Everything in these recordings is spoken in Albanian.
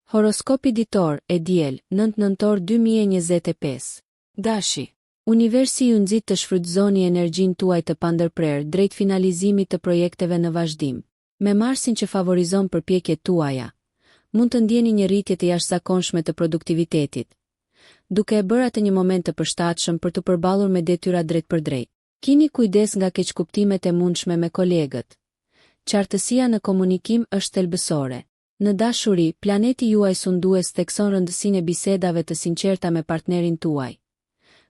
Horoskopi ditor, e diel, 9 nëntor 2025. Dashi. Universi ju nxit të shfrytëzoni energjinë tuaj të pandërprer drejt finalizimit të projekteve në vazhdim. Me Marsin që favorizon përpjekjet tuaja, mund të ndjeni një rritje të jashtëzakonshme të produktivitetit, duke e bërë atë një moment të përshtatshëm për të përballur me detyra drejt për drejt. Kini kujdes nga keqkuptimet e mundshme me kolegët. Qartësia në komunikim është thelbësore. Në dashuri, planeti juaj sundues thekson rëndësinë e bisedave të sinqerta me partnerin tuaj,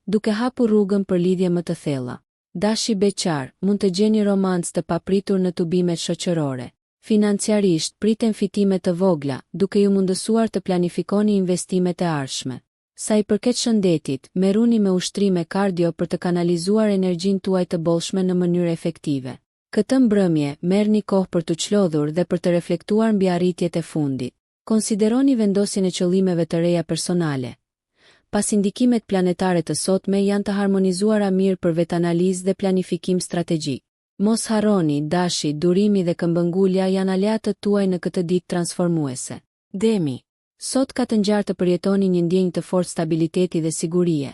duke hapur rrugën për lidhje më të thella. Dashi beqar, mund të gjeni romancë të papritur në tubimet shoqërore. Financiarisht, priten fitime të vogla, duke ju mundësuar të planifikoni investimet e ardhshme. Sa i përket shëndetit, merruni me ushtrime kardio për të kanalizuar energjinë tuaj të bollshme në mënyrë efektive. Këtë mbrëmje, merrni kohë për të çlodhur dhe për të reflektuar mbi arritjet e fundit. Konsideroni vendosjen e qëllimeve të reja personale. Pas indikimet planetare të sotme janë të harmonizuara mirë për vetanalizë dhe planifikim strategjik. Mos harroni, dashi, durimi dhe këmbëngulja janë aleatët tuaj në këtë ditë transformuese. Demi. Sot ka të ngjarë të përjetoni një ndjenjë të fortë stabiliteti dhe sigurie,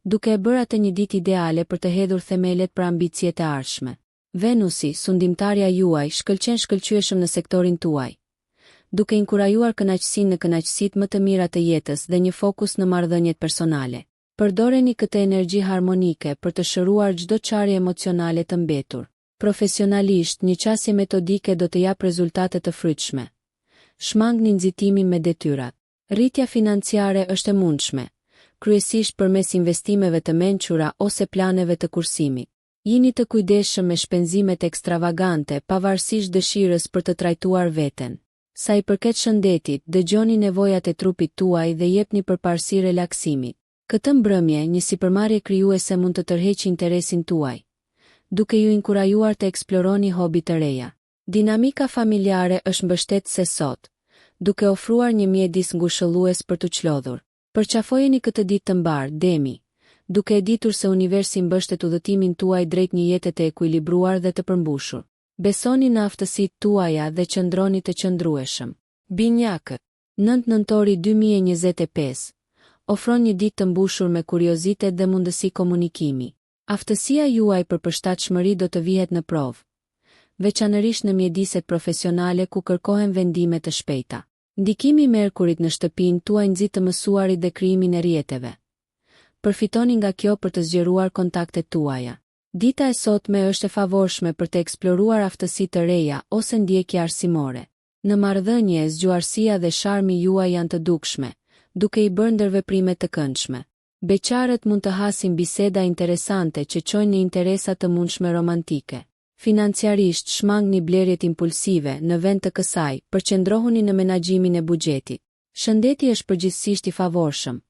duke e bërë atë një ditë ideale për të hedhur themelet për ambicjet e ardhshme. Venusi, sundimtarja juaj, shkëlqen shkëlqyeshëm në sektorin tuaj, duke inkurajuar kënaqësinë në kënaqësitë më të mira të jetës dhe një fokus në marrëdhëniet personale. Përdoreni këtë energji harmonike për të shëruar çdo çarje emocionale të mbetur. Profesionalisht, një qasje metodike do të jap rezultate të frytshme. Shmangni nxitimin me detyrat. Rritja financiare është e mundshme, kryesisht përmes investimeve të mençura ose planeve të kursimit. Jini të kujdesshëm me shpenzimet ekstravagante pavarësisht dëshirës për të trajtuar veten. Sa i përket shëndetit, dëgjoni nevojat e trupit tuaj dhe jepni përparësi relaksimit. Këtë mbrëmje, një sipërmarrje krijuese mund të tërheqë interesin tuaj, duke ju inkurajuar të eksploroni hobi të reja. Dinamika familjare është mbështetëse sot, duke ofruar një mjedis ngushëllues për të çlodhur. Përqafojeni këtë ditë të mbar, Demi, duke e ditur se universi mbështet udhëtimin tuaj drejt një jete të ekuilibruar dhe të përmbushur. Besoni në aftësitë tuaja dhe qëndroni të qëndrueshëm. Binjakët. 9 nëntori 2025 ofron një ditë të mbushur me kuriozitet dhe mundësi komunikimi. Aftësia juaj për përshtatshmëri do të vihet në provë, veçanërisht në mjediset profesionale ku kërkohen vendime të shpejta. Ndikimi i Merkurit në shtëpinë tuaj nxit të mësuarit dhe krijimin e rrjeteve. Përfitoni nga kjo për të zgjeruar kontaktet tuaja. Dita e sotme është e favorshme për të eksploruar aftësi të reja ose ndjekje arsimore. Në marrëdhënie, zgjuarësia dhe sharmi juaj janë të dukshme, duke i bërë ndërveprime të këndshme. Beqarët mund të hasin biseda interesante që çojnë në interesa të mundshme romantike. Financiarisht, shmangni blerjet impulsive në vend të kësaj, përqendrohuni në menaxhimin e buxhetit. Shëndeti është përgjithsisht i favorshëm,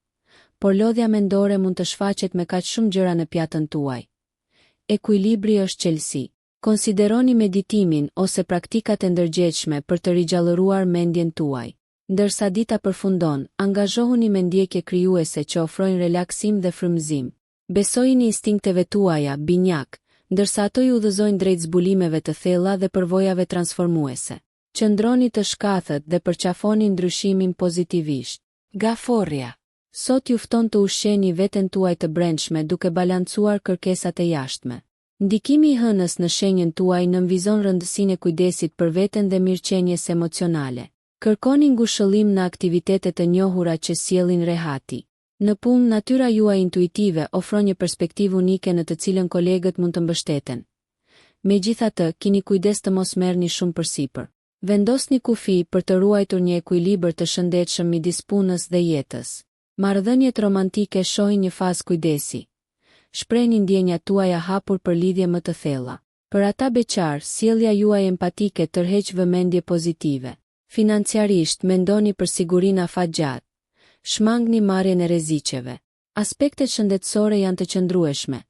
por lodhja mendore mund të shfaqet me kaq shumë gjëra në pjatën tuaj. Ekuilibri është qelësi. Konsideroni meditimin ose praktikat e ndërgjegjshme për të rigjallëruar mendjen tuaj. Ndërsa dita përfundon, angazhohuni me ndjekje krijuese që ofrojnë relaksim dhe frymëzim. Besojini instinkteve tuaja, binjak, ndërsa ato ju udhëzojnë drejt zbulimeve të thella dhe përvojave transformuese. Qëndroni të shkathët dhe përqafoni ndryshimin pozitivisht. Gaforria. Sot ju fton të ushqeni veten tuaj të brendshme duke balancuar kërkesat e jashtme. Ndikimi i hënës në shenjën tuaj nënvizon rëndësinë e kujdesit për veten dhe mirëqenies emocionale. Kërkoni ngushëllim në aktivitetet e njohura që sjellin rehati. Në punë, natyra juaj intuitive ofron një perspektivë unike në të cilën kolegët mund të mbështeten. Megjithatë, keni kujdes të mos merrni shumë përsipër. Vendosni kufi për të ruajtur një ekuilibër të shëndetshëm midis punës dhe jetës. Marrëdhëniet romantike shohin një fazë kujdesi. Shprehni ndjenjat tuaja hapur për lidhje më të thella. Për ata beqar, sjellja juaj empatike tërheq vëmendje pozitive. Financiarisht, mendoni për sigurinë afatgjatë. Shmangni marrjen e rreziqeve. Aspektet shëndetësore janë të qëndrueshme,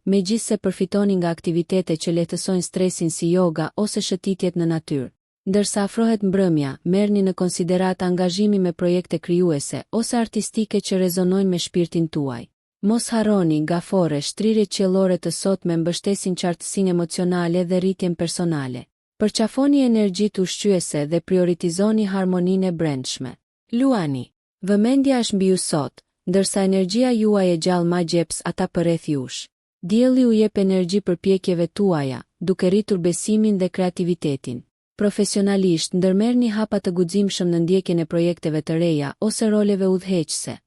megjithse përfitoni nga aktivitete që lehtësojnë stresin si yoga ose shëtitjet në natyrë. Ndërsa afrohet mbrëmja, merrni në konsiderat angazhimi me projekte krijuese ose artistike që rezonojnë me shpirtin tuaj. Mos harroni, gafore, shtrirjet qiellore të sotme mbështesin qartësinë emocionale dhe rritjen personale. Përqafoni energjitë ushqyese dhe prioritizoni harmoninë e brendshme. Luani. Vëmendja është mbi ju sot, ndërsa energjia juaj e gjallë ma gjeps ata përreth jush. Dielli u jep energji përpjekjeve tuaja, duke rritur besimin dhe kreativitetin. Profesionalisht ndërmerrni hapa të guximshëm në ndjekjen e projekteve të reja ose roleve udhëheqëse.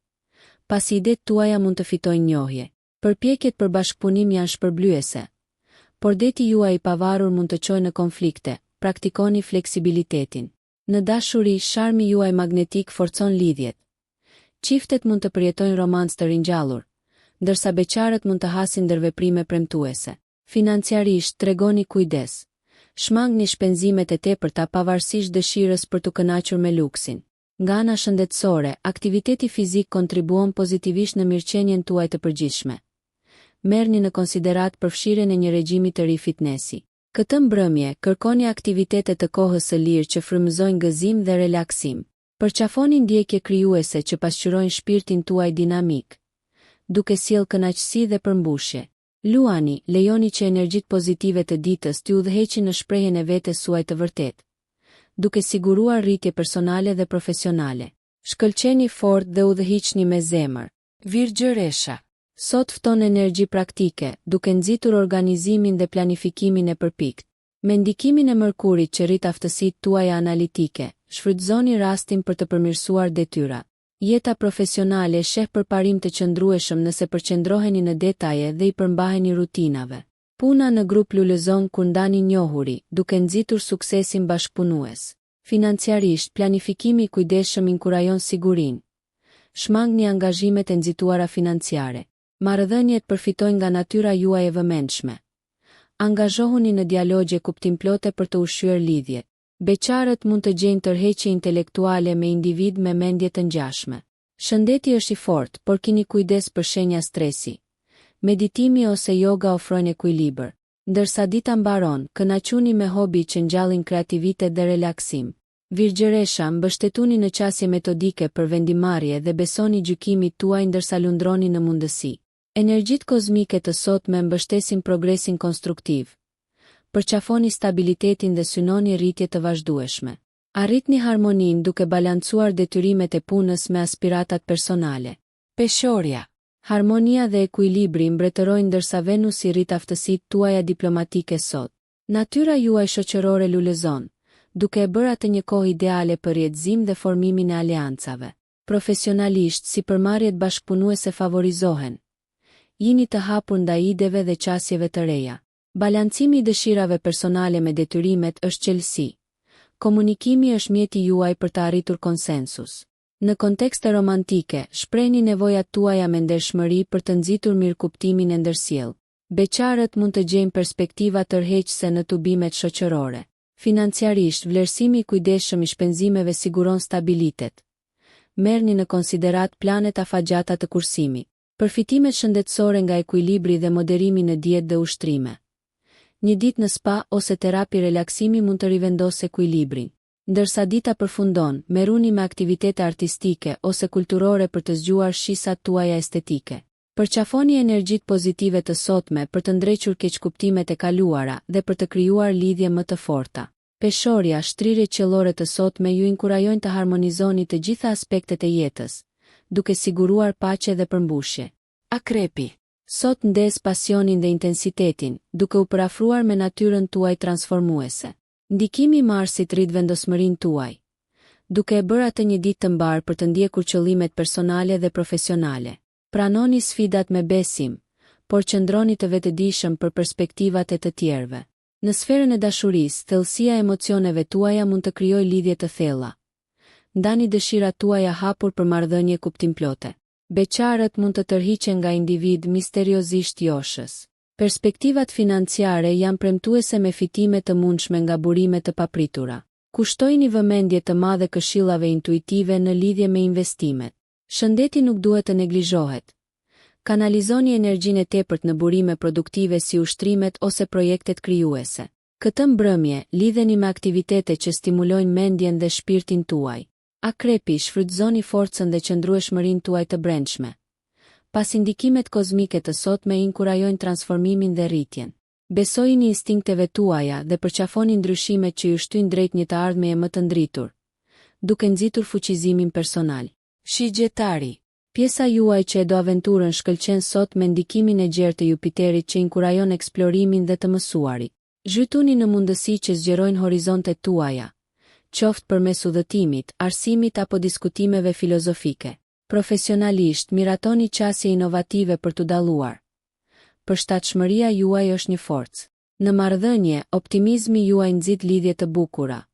Pasi idetë tuaja mund të fitojnë njohje. Përpjekjet për bashkëpunim janë shpërblyese. Por deti juaj i pavarur mund të çojë në konflikte, praktikoni fleksibilitetin. Në dashuri, sharmi juaj magnetik forcon lidhjet. Çiftet mund të përjetojnë romancë të ringjallur, ndërsa beqarët mund të hasin ndërveprime premtuese. Financiarisht, tregoni kujdes. Shmangni shpenzimet e tepërta pavarësisht dëshirës për të kënaqur me luksin. Nga ana shëndetësore, aktiviteti fizik kontribuon pozitivisht në mirëqenien tuaj të përgjithshme. Merrni në konsiderat përfshirjen e një regjimi të ri fitnesi. Këtë mbrëmje, kërkoni aktivitete të kohës së lirë që frymëzojnë gëzim dhe relaksim. Përqafoni ndjekje krijuese që pasqyrojnë shpirtin tuaj dinamik, duke sjellë kënaqësi dhe përmbushje. Luani, lejoni që energjitë pozitive të ditës t'ju udhëheqin në shprehjen e vetes suaj të vërtetë, duke siguruar rritje personale dhe profesionale. Shkëlqeni fort dhe udhëhiqni me zemër. Virgjëresha. Sot fton energji praktike, duke nxitur organizimin dhe planifikimin e përpikt. Me ndikimin e Mërkurit që rrit aftësitë tuaja analitike, shfrytëzoni rastin për të përmirësuar detyrat. Jeta profesionale sheh përparim të qëndrueshëm nëse përqendroheni në detaje dhe i përmbaheni rutinave. Puna në grup lulëzon kur ndani njohuri, duke nxitur suksesin bashkëpunues. Financiarisht, planifikimi i kujdesshëm inkurajon sigurinë. Shmangni angazhimet e nxituara financiare. Marrëdhëniet përfitojnë nga natyra juaj e vëmendshme. Angazhohuni në dialogje kuptimplote për të ushqyer lidhjet. Beqarët mund të gjejnë tërheqje intelektuale me individ me mendje të ngjashme. Shëndeti është i fortë, por keni kujdes për shenja stresi. Meditimi ose yoga ofrojnë ekuilibër. Ndërsa dita mbaron, kënaquni me hobi që ngjallin kreativitet dhe relaksim. Virgjëresha, mbështetuni në qasje metodike për vendimarrje dhe besoni gjykimit tuaj ndërsa lundroni në mundësi. Energjitë kozmike të sotme mbështesin progresin konstruktiv. Përqafoni stabilitetin dhe synoni rritje të vazhdueshme. Arritni harmoninë duke balancuar detyrimet e punës me aspiratat personale. Peshorja. Harmonia dhe ekuilibri mbretërojnë ndërsa Venusi rrit aftësitë tuaja diplomatike sot. Natyra juaj shoqërore lulëzon, duke e bërë atë një kohë ideale për rrjedhim dhe formimin e aleancave. Profesionalisht, sipërmarrjet bashkëpunuese favorizohen. Jini të hapur ndaj ideve dhe qasjeve të reja. Balancimi i dëshirave personale me detyrimet është qelësi. Komunikimi është mjeti juaj për të arritur konsensus. Në kontekste romantike, shprehni nevojat tuaja me ndershmëri për të nxitur mirëkuptimin e ndërsjellë. Beqarët mund të gjejnë perspektiva tërheqëse në tubimet shoqërore. Financiarisht, vlerësimi i kujdesshëm i shpenzimeve siguron stabilitet. Merrni në konsiderat planet afatgjata të kursimit. Përfitimet shëndetësore nga ekuilibri dhe moderimi në dietë dhe ushtrime. Një ditë në spa ose terapi relaksimi mund të rivendosë ekuilibrin. Ndërsa dita përfundon, merruni me aktivitete artistike ose kulturore për të zgjuar shisat tuaja estetike. Përqafoni energjitë pozitive të sotme për të ndrequr keqkuptimet e kaluara dhe për të krijuar lidhje më të forta. Peshorja, shtrirjet qellore të sotme ju inkurajojnë të harmonizoni të gjitha aspektet e jetës, duke siguruar paqe dhe përmbushje. Akrepi. Sot ndes pasionin dhe intensitetin, duke u përafruar me natyrën tuaj transformuese. Ndikimi i Marsit rrit vendosmërinë tuaj, duke e bërë atë një ditë të mbar për të ndjekur qëllimet personale dhe profesionale. Pranoni sfidat me besim, por qëndroni të vetëdijshëm për perspektivat e të tjerëve. Në sferën e dashurisë, thellësia e emocioneve tuaja mund të krijojë lidhje të thella. Ndani dëshirat tuaja hapur për marrëdhënie kuptimplote. Beqarët mund të tërhiqen nga individ misteriozisht joshës. Perspektivat financiare janë premtuese me fitime të mundshme nga burime të papritura. Kushtojini vëmendje të madhe këshillave intuitive në lidhje me investimet. Shëndeti nuk duhet të neglizhohet. Kanalizoni energjinë e tepërt në burime produktive si ushtrimet ose projektet krijuese. Këtë mbrëmje, lidheni me aktivitete që stimulojnë mendjen dhe shpirtin tuaj. Akrepi, shfrytëzoni forcën dhe qëndrueshmërinë tuaj të brendshme. Pas indikimet kozmike të sotme inkurajojnë transformimin dhe rritjen. Besojini instinkteve tuaja dhe përqafoni ndryshimet që ju shtyjnë drejt një të ardhmeje më të ndritur, duke nxitur fuqizimin personal. Shigjetari. Pjesa juaj që e do aventurën shkëlqen sot me ndikimin e gjerë të Jupiterit që inkurajon eksplorimin dhe të mësuarit. Zhytuni në mundësi që zgjerojnë horizontet tuaja, qoftë përmes udhëtimit, arsimit apo diskutimeve filozofike. Profesionalisht, miratoni qasje inovative për t'u dalluar. Përshtatshmëria juaj është një forcë. Në marrëdhënie, optimizmi juaj nxit lidhje të bukura.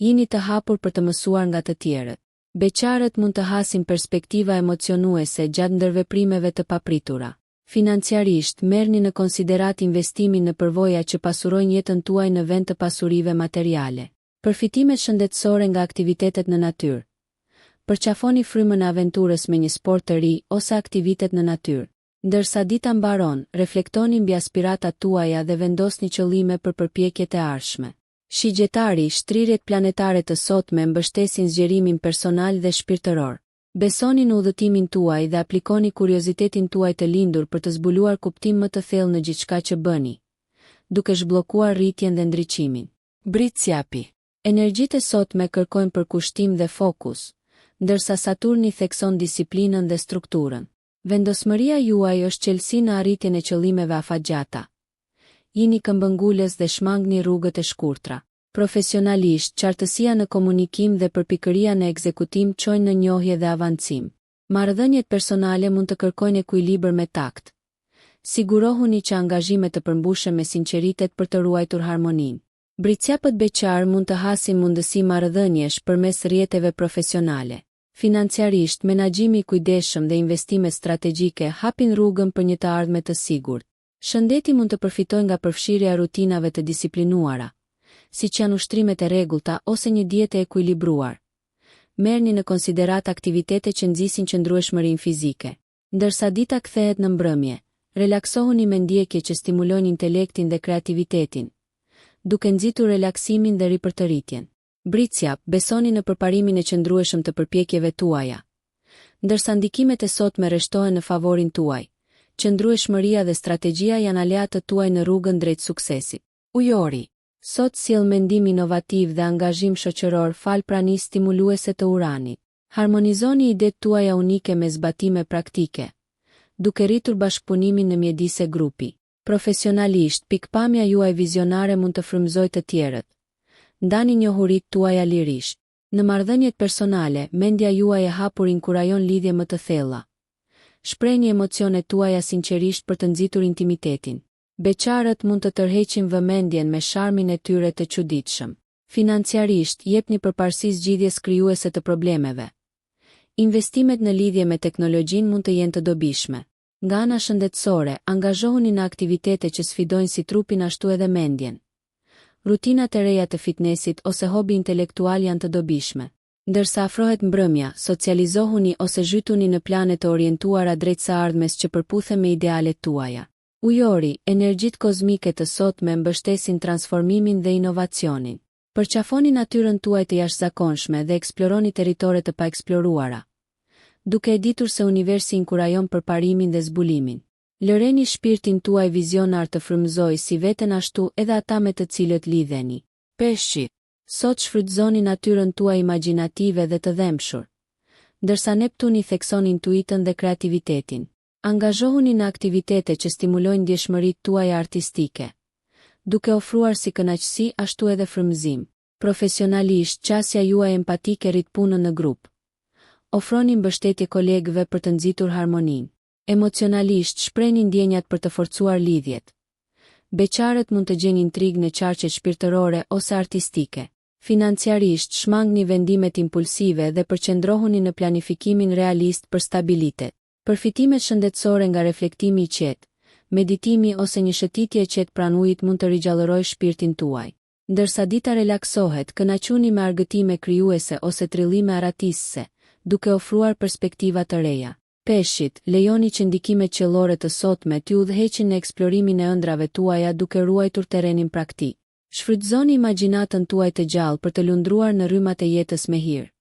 Jini të hapur për të mësuar nga të tjerët. Beqarët mund të hasin perspektiva emocionuese gjatë ndërveprimeve të papritura. Financiarisht, merrni në konsiderat investimin në përvoja që pasurojnë jetën tuaj në vend të pasurive materiale. Përfitimet shëndetësore nga aktivitetet në natyrë. Përqafoni frymën e aventurës me një sport të ri ose aktivitet në natyrë. Ndërsa dita mbaron, reflektoni mbi aspiratat tuaja dhe vendosni qëllime për përpjekjet e ardhshme. Shigjetari, shtrirjet planetare të sotme mbështesin zgjerimin personal dhe shpirtëror. Besoni në udhëtimin tuaj dhe aplikoni kuriozitetin tuaj të lindur për të zbuluar kuptim më të thellë në gjithçka që bëni, duke zhbllokuar rritjen dhe ndriçimin. Britsjapi. Energjitë e sotme kërkojnë përkushtim dhe fokus, ndërsa Saturni thekson disiplinën dhe strukturën. Vendosmëria juaj është çelësi në arritjen e qëllimeve afatgjata. Jini këmbëngulës dhe shmangni rrugët e shkurtra. Profesionalisht, qartësia në komunikim dhe përpikëria në ekzekutim çojnë në njohje dhe avancim. Marrëdhëniet personale mund të kërkojnë ekuilibër me takt. Sigurohuni që angazhimet të përmbushën me sinqeritet për të ruajtur harmoninë. Britsjapët beqar mund të hasin mundësi marrëdhëniesh përmes rrjeteve profesionale. Financiarisht, menaxhimi i kujdesshëm dhe investimet strategjike hapin rrugën për një të ardhme të sigurt. Shëndeti mund të përfitojë nga përfshirja e rutinave të disiplinuara, siç janë ushtrimet e rregullta ose një dietë e ekuilibruar. Merrni në konsiderat aktivitete që nxisin qëndrueshmërinë fizike. Ndërsa dita kthehet në mbrëmje, relaksohuni me ndjekje që stimulojnë intelektin dhe kreativitetin, duke nxitur relaksimin dhe ripërtëritjen. Britsjap, besoni në përparimin e qëndrueshëm të përpjekjeve tuaja. Ndërsa ndikimet e sotme rreshtohen në favorin tuaj, qëndrueshmëria dhe strategjia janë aleatët tuaj në rrugën drejt suksesit. Ujori. Sot sjell mendim inovativ dhe angazhim shoqëror fal pranisë stimuluese të Uranit. Harmonizoni idetë tuaja unike me zbatime praktike, duke rritur bashkëpunimin në mjedis e grupi. Profesionalisht, pikpamja juaj vizionare mund të frymëzojë të tjerët. Ndani njohuritë tuaja lirisht. Në marrëdhëniet personale, mendja juaj e hapur inkurajon lidhje më të thella. Shprehni emocionet tuaja sinqerisht për të nxitur intimitetin. Beqarët mund të tërheqin vëmendjen me sharmin e tyre të çuditshëm. Financiarisht, jepni përparësi zgjidhjes krijuese të problemeve. Investimet në lidhje me teknologjinë mund të jenë të dobishme. Nga ana shëndetësore, angazhohuni në aktivitete që sfidojnë si trupin ashtu edhe mendjen. Rutinat e reja të fitnessit ose hobi intelektual janë të dobishme. Ndërsa afrohet mbrëmja, socializohuni ose zhytuni në plane të orientuara drejt së ardhmes që përputhen me idealet tuaja. Ujori, energjitë kozmike të sotme mbështesin transformimin dhe inovacionin. Përqafoni natyrën tuaj të jashtëzakonshme dhe eksploroni territore të paeksploruara, duke e ditur se universi inkurajon përparimin dhe zbulimin. Lëreni shpirtin tuaj vizionar të frymëzojë si veten ashtu edhe ata me të cilët lidheni. Peshqi. Sot shfrytëzoni natyrën tuaj imagjinative dhe të dhemshur, ndërsa Neptuni thekson intuitën dhe kreativitetin. Angazhohuni në aktivitete që stimulojnë ndjeshmëritë tuaja artistike, duke ofruar si kënaqësi ashtu edhe frymëzim. Profesionalisht, qasja juaj empatike rrit punën në grup. Ofroni mbështetje kolegëve për të nxitur harmoninë. Emocionalisht, shprehni ndjenjat për të forcuar lidhjet. Beqarët mund të gjejnë intrigë në qarqet shpirtërore ose artistike. Financiarisht, shmangni vendimet impulsive dhe përqendrohuni në planifikimin realist për stabilitet. Përfitimet shëndetësore nga reflektimi i qetë, meditimi ose një shëtitje e qetë pranë ujit mund të rigjallërojë shpirtin tuaj. Ndërsa dita relaksohet, kënaquni me argëtime krijuese ose trillime aratisëse, duke ofruar perspektiva të reja. Peshqit, lejoni që ndikimet qellore të sotme t'ju udhëheqin në eksplorimin e ëndrave tuaja duke ruajtur terrenin praktik. Shfrytëzoni imagjinatën tuaj të gjallë për të lundruar në rrymat e jetës me hir,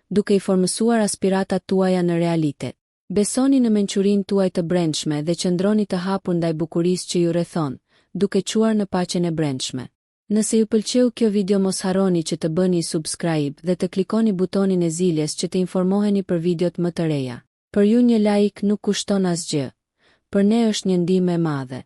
duke i formësuar aspiratat tuaja në realitet. Besoni në mençurinë tuaj të brendshme dhe qëndroni të hapur ndaj bukurisë që ju rrethon, duke quar në paqen e brendshme. Nëse ju pëlqeu kjo video mos harroni që të bëni subscribe dhe të klikoni butonin e ziljes që të informoheni për videot më të reja. Për ju një like nuk kushton asgjë. Për ne është një ndihmë e madhe.